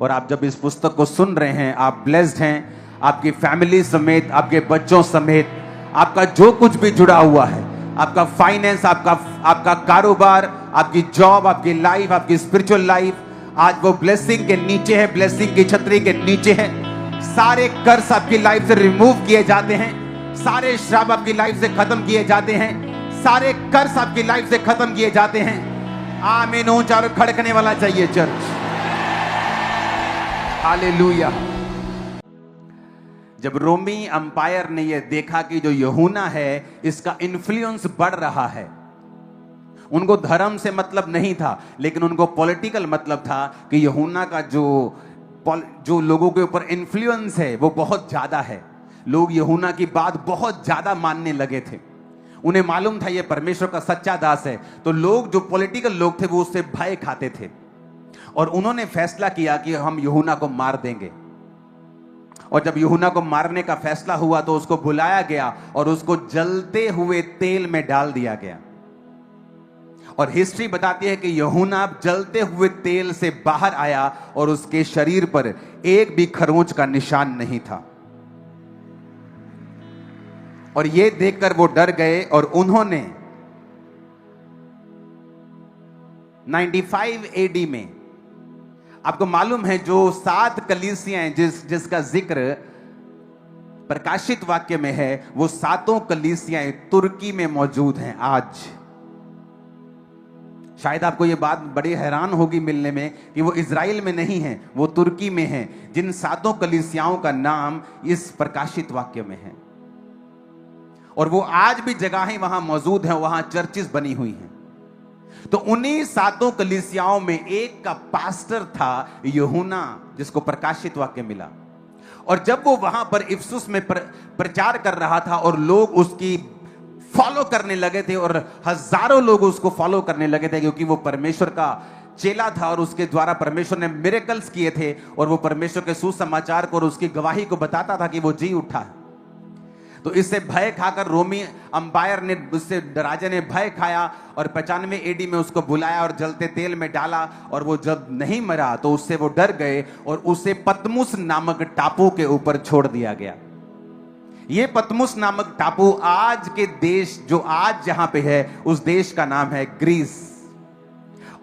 और आप जब इस पुस्तक को सुन रहे हैं, आप ब्लेस्ड हैं, आपकी फैमिली समेत, आपके बच्चों समेत, आपका जो कुछ भी जुड़ा हुआ है, आपका फाइनेंस, आपका कारोबार, आपकी जॉब, आपकी लाइफ, आपकी स्पिरिचुअल लाइफ, आज वो ब्लेसिंग के नीचे है, ब्लेसिंग की छतरी के नीचे है। सारे कर्ज आपकी लाइफ से रिमूव किए जाते हैं, सारे श्राप आपकी लाइफ से खत्म किए जाते हैं, सारे कर्ज आपकी लाइफ से खत्म किए जाते हैं। आमीन। ऊंचा और खड़कने वाला चाहिए चर्च। हालेलुया। जब रोमी अंपायर ने यह देखा कि जो यूहन्ना है इसका इन्फ्लुएंस बढ़ रहा है, उनको धर्म से मतलब नहीं था, लेकिन उनको पॉलिटिकल मतलब था कि यूहन्ना का जो लोगों के ऊपर इन्फ्लुएंस है वो बहुत ज्यादा है। लोग यूहन्ना की बात बहुत ज्यादा मानने लगे थे। उन्हें मालूम था ये परमेश्वर का सच्चा दास है, तो लोग जो पॉलिटिकल लोग थे वो उससे भय खाते थे और उन्होंने फैसला किया कि हम यूहन्ना को मार देंगे। और जब यूहन्ना को मारने का फैसला हुआ तो उसको बुलाया गया और उसको जलते हुए तेल में डाल दिया गया। और हिस्ट्री बताती है कि यूहन्ना जलते हुए तेल से बाहर आया और उसके शरीर पर एक भी खरोंच का निशान नहीं था। और यह देखकर वो डर गए और उन्होंने 95 एडी में, आपको मालूम है जो 7 कलीसियां जिसका जिक्र प्रकाशित वाक्य में है, वो 7 कलीसियां तुर्की में मौजूद हैं आज। शायद आपको ये बात बड़ी हैरान होगी मिलने में कि वो इजराइल में नहीं है, वो तुर्की में है, जिन 7 कलीसियाओं का नाम इस प्रकाशित वाक्य में है। और वो आज भी जगहें वहां मौजूद हैं, वहां चर्चेस बनी हुई हैं। तो उन्हीं 7 कलीसियाओं में एक का पास्टर था यूहन्ना, जिसको प्रकाशित वाक्य मिला। और जब वो वहां पर इफिसुस में प्रचार कर रहा था और लोग उसकी फॉलो करने लगे थे और हजारों लोग उसको फॉलो करने लगे थे, क्योंकि वो परमेश्वर का चेला था और उसके द्वारा परमेश्वर ने मिरेकल्स किए थे और वो परमेश्वर के सुसमाचार को और उसकी गवाही को बताता था कि वो जी उठा। तो इससे भय खाकर रोमी अंपायर ने, उससे राजा ने भय खाया और 95 एडी में उसको बुलाया और जलते तेल में डाला। और वो जब नहीं मरा तो उससे वो डर गए और उसे पतमुस नामक टापू के ऊपर छोड़ दिया गया। ये पतमुस नामक टापू आज के देश, जो आज जहां पे है, उस देश का नाम है ग्रीस।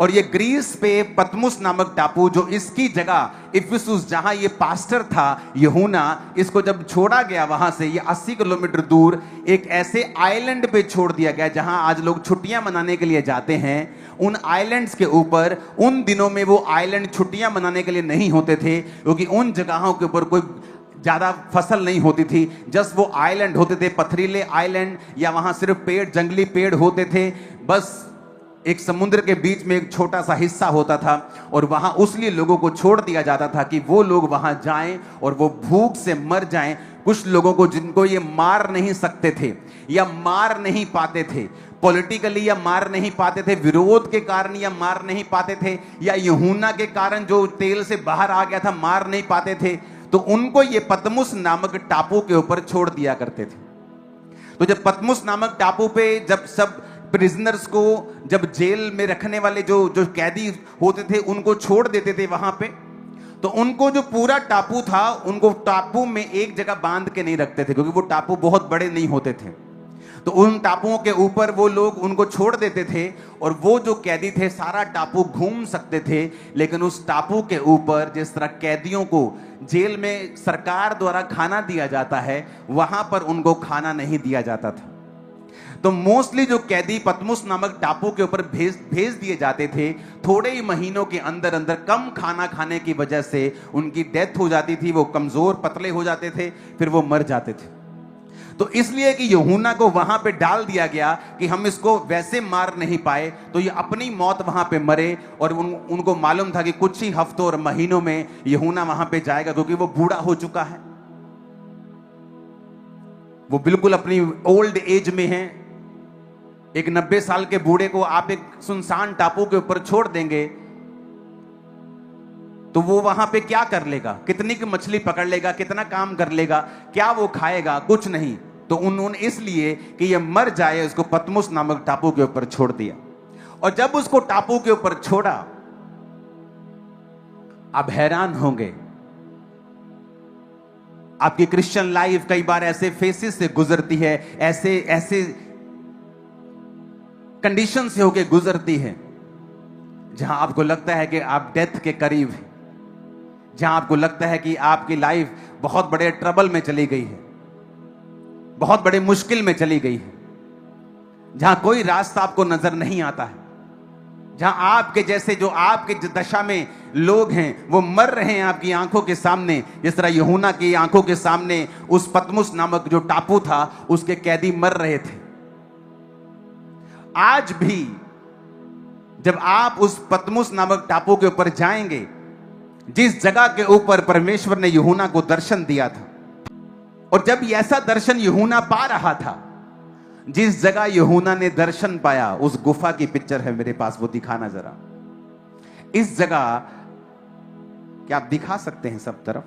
और ये ग्रीस पे पतमुस नामक टापू, जो इसकी जगह इफिसुस, जहां ये पास्टर था यूहन्ना, इसको जब छोड़ा गया वहां से, ये 80 किलोमीटर दूर एक ऐसे आइलैंड पे छोड़ दिया गया जहां आज लोग छुट्टियां मनाने के लिए जाते हैं। उन आइलैंड्स के ऊपर, उन दिनों में वो आइलैंड छुट्टियां मनाने के लिए नहीं होते थे, क्योंकि उन जगहों के ऊपर कोई ज्यादा फसल नहीं होती थी। जस्ट वो आइलैंड होते थे, पथरीले आइलैंड, या वहां सिर्फ पेड़, जंगली पेड़ होते थे। बस एक समुद्र के बीच में एक छोटा सा हिस्सा होता था और वहां उसलिए लोगों को छोड़ दिया जाता था कि वो लोग वहां जाएं और वो भूख से मर जाएं। कुछ लोगों को जिनको ये मार नहीं सकते थे या मार नहीं पाते थे पॉलिटिकली, या मार नहीं पाते थे विरोध के कारण, या मार नहीं पाते थे, या यूहन्ना के कारण जो तेल से बाहर आ गया था मार नहीं पाते थे, तो उनको ये पतमुस नामक टापू के ऊपर छोड़ दिया करते थे। तो जब पतमुस नामक टापू पे जब सब प्रिजनर्स को, जब जेल में रखने वाले जो कैदी होते थे उनको छोड़ देते थे वहां पे, तो उनको जो पूरा टापू था, उनको टापू में एक जगह बांध के नहीं रखते थे, क्योंकि वो टापू बहुत बड़े नहीं होते थे। तो उन टापुओं के ऊपर वो लोग उनको छोड़ देते थे और वो जो कैदी थे सारा टापू घूम सकते थे। लेकिन उस टापू के ऊपर जिस तरह कैदियों को जेल में सरकार द्वारा खाना दिया जाता है, वहां पर उनको खाना नहीं दिया जाता था। तो मोस्टली जो कैदी पतमुस नामक टापू के ऊपर भेज दिए जाते थे, थोड़े ही महीनों के अंदर अंदर कम खाना खाने की वजह से उनकी डेथ हो जाती थी, वो कमजोर पतले हो जाते थे, फिर वो मर जाते थे। तो इसलिए कि यूहन्ना को वहां पे डाल दिया गया कि हम इसको वैसे मार नहीं पाए, तो ये अपनी मौत वहां पे मरे। और उनको मालूम था कि कुछ ही हफ्तों और महीनों में यूहन्ना वहां पे जाएगा, क्योंकि वो बूढ़ा हो चुका है, वो बिल्कुल अपनी ओल्ड एज में है। एक 90 साल के बूढ़े को आप एक सुनसान टापू के ऊपर छोड़ देंगे तो वो वहां पे क्या कर लेगा? कितनी की मछली पकड़ लेगा? कितना काम कर लेगा? क्या वो खाएगा? कुछ नहीं। तो उन्होंने इसलिए कि ये मर जाए उसको पतमुस नामक टापू के ऊपर छोड़ दिया। और जब उसको टापू के ऊपर छोड़ा आप हैरान होंगे। आपकी क्रिश्चियन लाइफ कई बार ऐसे फेसेस से गुजरती है, ऐसे ऐसे कंडीशन से होके गुजरती है जहां आपको लगता है कि आप डेथ के करीब हैं, जहां आपको लगता है कि आपकी लाइफ बहुत बड़े ट्रबल में चली गई है, बहुत बड़े मुश्किल में चली गई है, जहां कोई रास्ता आपको नजर नहीं आता है, जहां आपके जैसे जो आपके दशा में लोग हैं वो मर रहे हैं आपकी आंखों के सामने, जिस तरह यूहन्ना की आंखों के सामने उस पतमुस नामक जो टापू था उसके कैदी मर रहे थे। आज भी जब आप उस पतमुस नामक टापू के ऊपर जाएंगे, जिस जगह के ऊपर परमेश्वर ने यूहन्ना को दर्शन दिया था, और जब ऐसा दर्शन यूहन्ना पा रहा था, जिस जगह यूहन्ना ने दर्शन पाया, उस गुफा की पिक्चर है मेरे पास, वो दिखाना जरा। इस जगह क्या आप दिखा सकते हैं सब तरफ?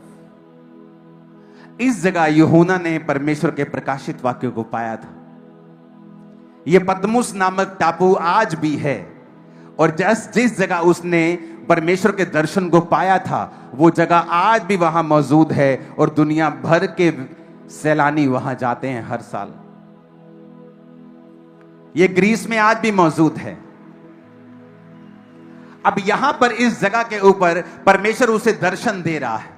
इस जगह यूहन्ना ने परमेश्वर के प्रकाशित वाक्य को पाया था। यह पतमुस नामक टापू आज भी है, और जिस जगह उसने परमेश्वर के दर्शन को पाया था वो जगह आज भी वहां मौजूद है, और दुनिया भर के सैलानी वहां जाते हैं हर साल। ये ग्रीस में आज भी मौजूद है। अब यहां पर इस जगह के ऊपर परमेश्वर उसे दर्शन दे रहा है,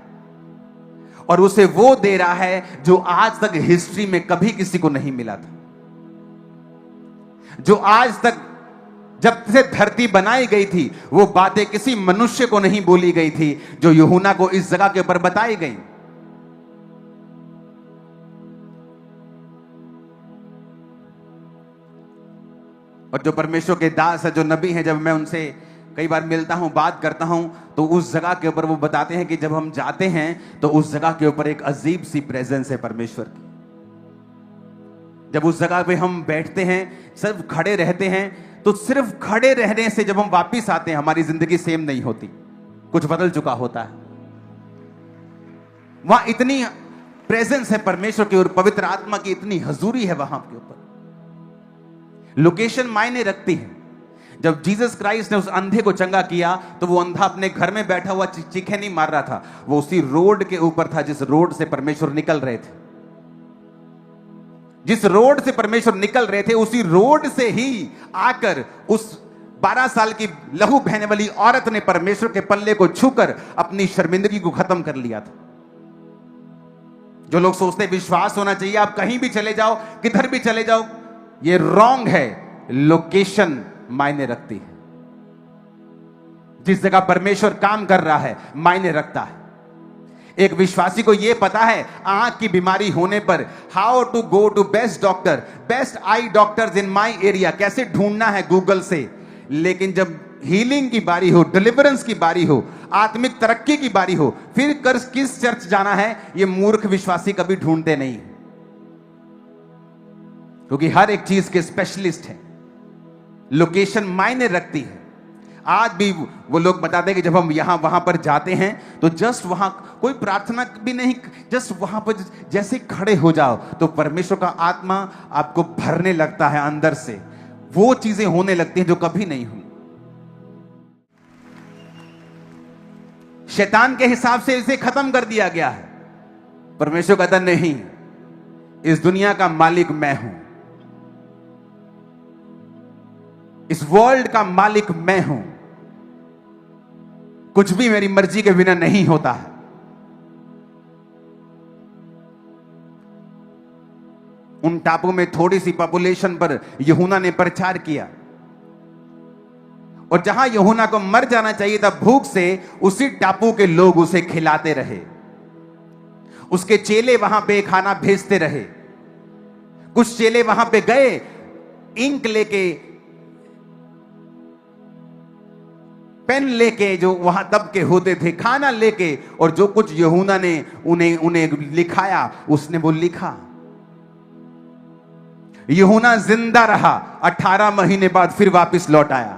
और उसे वो दे रहा है जो आज तक हिस्ट्री में कभी किसी को नहीं मिला था, जो आज तक जब से धरती बनाई गई थी वो बातें किसी मनुष्य को नहीं बोली गई थी, जो यूहन्ना को इस जगह के ऊपर बताई गई। और जो परमेश्वर के दास है, जो नबी हैं, जब मैं उनसे कई बार मिलता हूं, बात करता हूं, तो उस जगह के ऊपर वो बताते हैं कि जब हम जाते हैं तो उस जगह के ऊपर एक अजीब सी प्रेजेंस है परमेश्वर की। जब उस जगह पे हम बैठते हैं, सिर्फ खड़े रहते हैं, तो सिर्फ खड़े रहने से जब हम वापिस आते हैं हमारी जिंदगी सेम नहीं होती, कुछ बदल चुका होता है। वहां इतनी प्रेजेंस है परमेश्वर की, और पवित्र आत्मा की इतनी हजूरी है वहां के ऊपर। लोकेशन मायने रखती है। जब जीसस क्राइस्ट ने उस अंधे को चंगा किया तो वो अंधा अपने घर में बैठा हुआ चीखे नहीं मार रहा था, वो उसी रोड के ऊपर था जिस रोड से परमेश्वर निकल रहे थे। जिस रोड से परमेश्वर निकल रहे थे उसी रोड से ही आकर उस 12 साल की लहू बहने वाली औरत ने परमेश्वर के पल्ले को छूकर अपनी शर्मिंदगी को खत्म कर लिया था। जो लोग सोचते विश्वास होना चाहिए, आप कहीं भी चले जाओ, किधर भी चले जाओ, ये रॉन्ग है। लोकेशन मायने रखती है। जिस जगह परमेश्वर काम कर रहा है मायने रखता है। एक विश्वासी को यह पता है आंख की बीमारी होने पर how to go to best doctor, best eye doctors in my area, कैसे ढूंढना है गूगल से। लेकिन जब हीलिंग की बारी हो, डिलीवरेंस की बारी हो, आत्मिक तरक्की की बारी हो, फिर किस चर्च जाना है, यह मूर्ख विश्वासी कभी ढूंढते नहीं, क्योंकि हर एक चीज के स्पेशलिस्ट हैं। लोकेशन मायने रखती है। आज भी वो लोग बताते हैं कि जब हम यहां वहां पर जाते हैं तो जस्ट वहां कोई प्रार्थना भी नहीं, जस्ट वहां पर जैसे खड़े हो जाओ तो परमेश्वर का आत्मा आपको भरने लगता है अंदर से। वो चीजें होने लगती हैं जो कभी नहीं हुई। शैतान के हिसाब से इसे खत्म कर दिया गया है। परमेश्वर कहता नहीं, इस दुनिया का मालिक मैं हूं, इस वर्ल्ड का मालिक मैं हूं, कुछ भी मेरी मर्जी के बिना नहीं होता है। उन टापू में थोड़ी सी पॉपुलेशन पर यूहन्ना ने प्रचार किया, और जहां यूहन्ना को मर जाना चाहिए था भूख से, उसी टापू के लोग उसे खिलाते रहे। उसके चेले वहां पे खाना भेजते रहे। कुछ चेले वहां पे गए इंक लेके, पेन लेके, जो वहां तब के होते थे, खाना लेके, और जो कुछ यूहन्ना ने उन्हें लिखाया उसने वो लिखा। यूहन्ना जिंदा रहा, 18 महीने बाद फिर वापस लौट आया,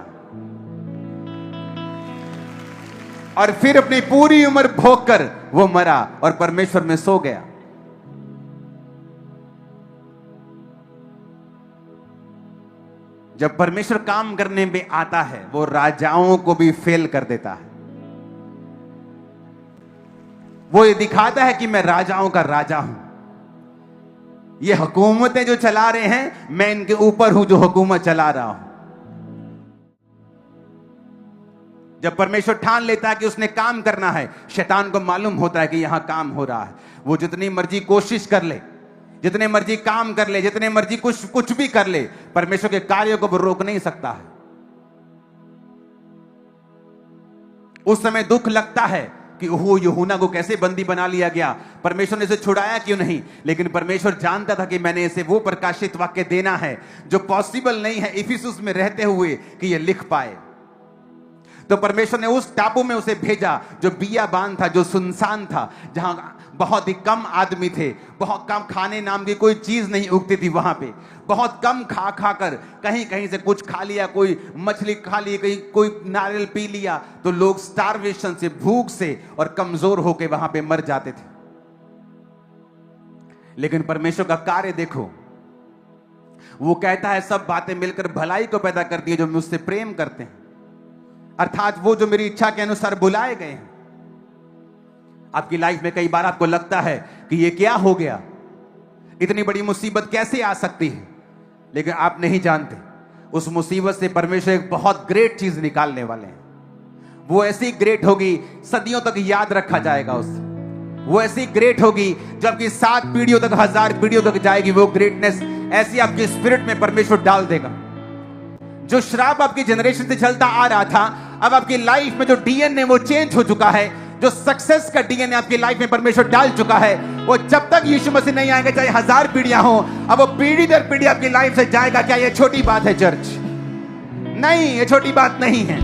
और फिर अपनी पूरी उम्र भोग कर वो मरा और परमेश्वर में सो गया। जब परमेश्वर काम करने में आता है वो राजाओं को भी फेल कर देता है। वो ये दिखाता है कि मैं राजाओं का राजा हूं। ये हुकूमतें जो चला रहे हैं, मैं इनके ऊपर हूं जो हुकूमत चला रहा हूं। जब परमेश्वर ठान लेता है कि उसने काम करना है, शैतान को मालूम होता है कि यहां काम हो रहा है। वो जितनी मर्जी कोशिश कर ले, जितने मर्जी काम कर ले, जितने मर्जी कुछ भी कर ले, परमेश्वर के कार्यों को वो रोक नहीं सकता है। उस समय दुख लगता है कि ओह, यूहन्ना को कैसे बंदी बना लिया गया, परमेश्वर ने इसे छुड़ाया क्यों नहीं। लेकिन परमेश्वर जानता था कि मैंने इसे वो प्रकाशित वाक्य देना है जो पॉसिबल नहीं है इफिसुस में रहते हुए कि ये लिख पाए। तो परमेश्वर ने उस टापू में उसे भेजा जो बियाबान था, जो सुनसान था, जहां बहुत ही कम आदमी थे, बहुत कम खाने नाम की कोई चीज नहीं उगती थी वहां पे। बहुत कम खा खा कर कहीं कहीं से कुछ खा लिया, कोई मछली खा ली, कहीं कोई नारियल पी लिया, तो लोग स्टारवेशन से, भूख से और कमजोर होकर वहां पे मर जाते थे। लेकिन परमेश्वर का कार्य देखो, वो कहता है सब बातें मिलकर भलाई को पैदा करती है जो मुझसे प्रेम करते हैं, अर्थात वो जो मेरी इच्छा के अनुसार बुलाए गए हैं। आपकी लाइफ में कई बार आपको लगता है कि ये क्या हो गया, इतनी बड़ी मुसीबत कैसे आ सकती है, लेकिन आप नहीं जानते उस मुसीबत से परमेश्वर एक बहुत ग्रेट चीज निकालने वाले हैं। वो ऐसी ग्रेट होगी सदियों तक याद रखा जाएगा उससे। वो ऐसी ग्रेट होगी जबकि 7 पीढ़ियों तक, 1000 पीढ़ियों तक जाएगी। वो ग्रेटनेस ऐसी आपके स्पिरिट में परमेश्वर डाल देगा। जो श्राप आपकी जनरेशन से चलता आ रहा था, अब आपकी लाइफ में जो डीएनए वो चेंज हो चुका है। जो सक्सेस का डीएनए आपकी लाइफ में परमेश्वर डाल चुका है, वो जब तक यीशु मसीह नहीं आएंगे, चाहे 1000 पीढ़ियां हो, अब वो पीढ़ी दर पीढ़ी आपकी लाइफ से जाएगा। क्या ये छोटी बात है चर्च? नहीं, ये छोटी बात नहीं है,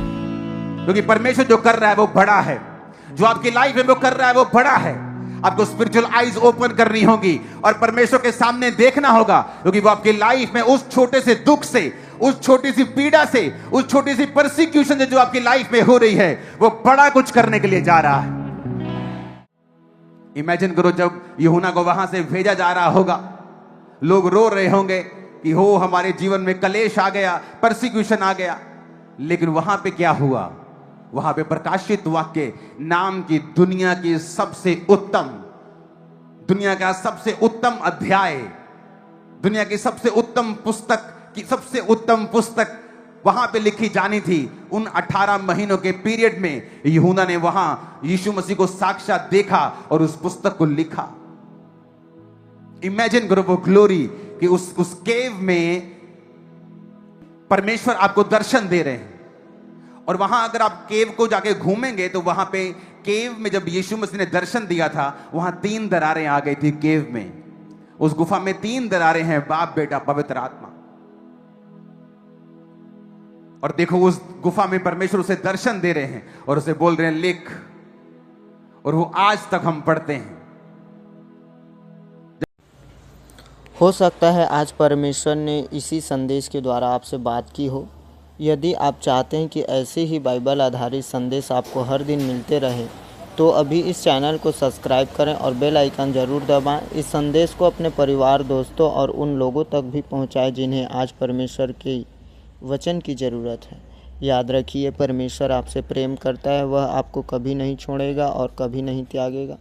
क्योंकि परमेश्वर जो कर रहा है वो बड़ा है। जो आपकी लाइफ में वो कर रहा है वो बड़ा है। आपको स्पिरिचुअल आईज ओपन करनी होगी और परमेश्वर के सामने देखना होगा, क्योंकि वो आपकी लाइफ में उस छोटे से दुख से, उस छोटी सी पीड़ा से, उस छोटी सी परसिक्यूशन से जो आपकी लाइफ में हो रही है, वो बड़ा कुछ करने के लिए जा रहा है। इमेजिन करो, जब यूहन्ना को वहां से भेजा जा रहा होगा, लोग रो रहे होंगे कि हो हमारे जीवन में कलेश आ गया, परसिक्यूशन आ गया। लेकिन वहां पे क्या हुआ? वहां पे प्रकाशित वाक्य नाम की दुनिया की सबसे उत्तम, दुनिया का सबसे उत्तम अध्याय, दुनिया की सबसे उत्तम पुस्तक की सबसे उत्तम पुस्तक वहां पे लिखी जानी थी। उन 18 महीनों के पीरियड में यूहन्ना ने वहां यीशु मसीह को साक्षात देखा और उस पुस्तक को लिखा। इमेजिन करो वो ग्लोरी कि उस केव में परमेश्वर आपको दर्शन दे रहे हैं। और वहां अगर आप केव को जाके घूमेंगे तो वहां पे केव में जब यीशु मसीह ने दर्शन दिया था, वहां 3 दरारें आ गई थी केव में। उस गुफा में 3 दरारें हैं, बाप, बेटा, पवित्र आत्मा। और देखो उस गुफा में परमेश्वर उसे दर्शन दे रहे हैं और उसे बोल रहे हैं लिख, और वो आज तक हम पढ़ते हैं। हो सकता है आज परमेश्वर ने इसी संदेश के द्वारा आपसे बात की हो। यदि आप चाहते हैं कि ऐसे ही बाइबल आधारित संदेश आपको हर दिन मिलते रहे, तो अभी इस चैनल को सब्सक्राइब करें और बेल आइकन ज़रूर दबाएं। इस संदेश को अपने परिवार, दोस्तों और उन लोगों तक भी पहुंचाएं जिन्हें आज परमेश्वर के वचन की ज़रूरत है। याद रखिए, परमेश्वर आपसे प्रेम करता है, वह आपको कभी नहीं छोड़ेगा और कभी नहीं त्यागेगा।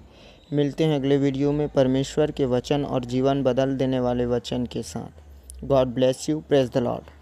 मिलते हैं अगले वीडियो में परमेश्वर के वचन और जीवन बदल देने वाले वचन के साथ। God bless you. Praise the Lord.